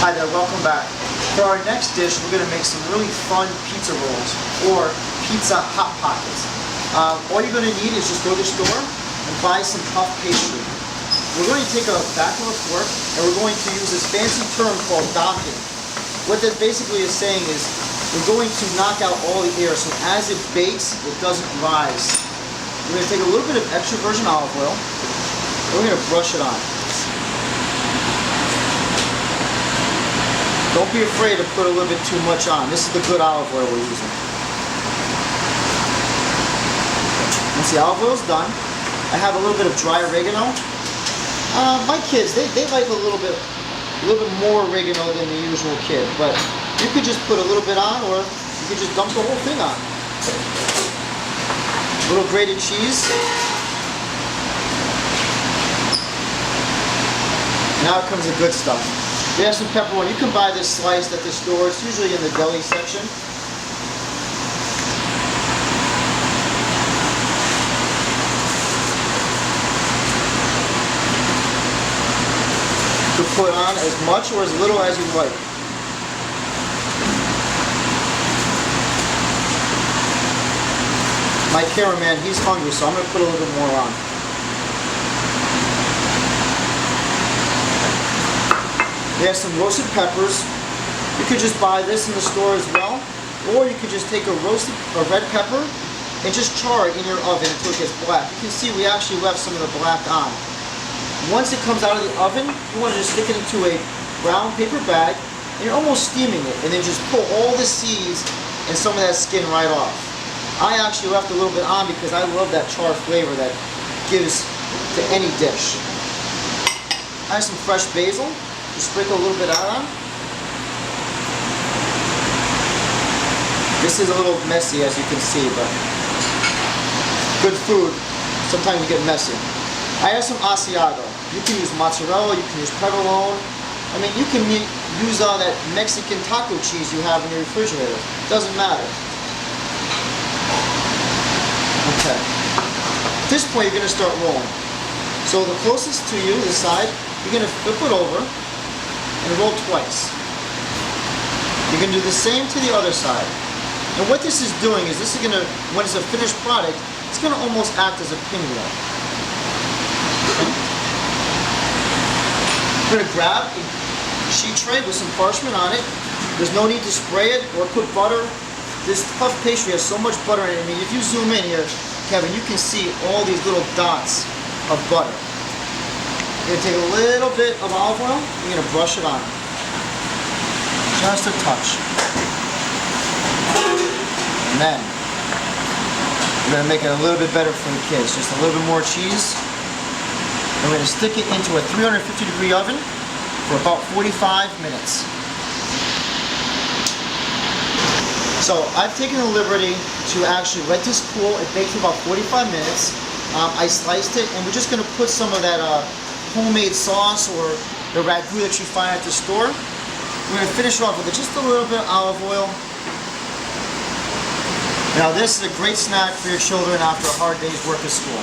Hi there, welcome back. For our next dish, we're going to make some really fun pizza rolls, or pizza hot pockets. All you're going to need is just go to the store and buy some puff pastry. We're going to take a back of a fork and we're going to use this fancy term called docking. What that basically is saying is we're going to knock out all the air so as it bakes, it doesn't rise. We're going to take a little bit of extra virgin olive oil and we're going to brush it on. Don't be afraid to put a little bit too much on. This is the good olive oil we're using. Once the olive oil's done, I have a little bit of dry oregano. My kids, they like a little bit more oregano than the usual kid, but you could just put a little bit on, or you could just dump the whole thing on. A little grated cheese. Now comes the good stuff. We have some pepperoni. You can buy this sliced at the store. It's usually in the deli section. You can put on as much or as little as you like. My cameraman, he's hungry, so I'm going to put a little bit more on. We have some roasted peppers. You could just buy this in the store as well, or you could just take a red pepper and just char it in your oven until it gets black. You can see we actually left some of the black on. Once it comes out of the oven, you want to just stick it into a brown paper bag, and you're almost steaming it, and then just pull all the seeds and some of that skin right off. I actually left a little bit on because I love that char flavor that gives to any dish. I have some fresh basil. Just sprinkle a little bit out on. This is a little messy, as you can see, but good food. Sometimes you get messy. I have some Asiago. You can use mozzarella, you can use provolone. I mean, you can use that Mexican taco cheese you have in your refrigerator. It doesn't matter. Okay. At this point, you're going to start rolling. So the closest to you, the side, you're going to flip it over and roll twice. You're going to do the same to the other side. And what this is doing is this is going to, when it's a finished product, it's going to almost act as a pinwheel. Okay. I'm going to grab a sheet tray with some parchment on it. There's no need to spray it or put butter. This puff pastry has so much butter in it. I mean, if you zoom in here, Kevin, you can see all these little dots of butter. You're going to take a little bit of olive oil, you're going to brush it on. Just a touch. And then, we're going to make it a little bit better for the kids. Just a little bit more cheese. And we're going to stick it into a 350-degree oven for about 45 minutes. So, I've taken the liberty to actually let this cool. It baked for about 45 minutes. I sliced it, and we're just going to put some of that homemade sauce or the ragu that you find at the store. We're going to finish it off with just a little bit of olive oil. Now this is a great snack for your children after a hard day's work at school.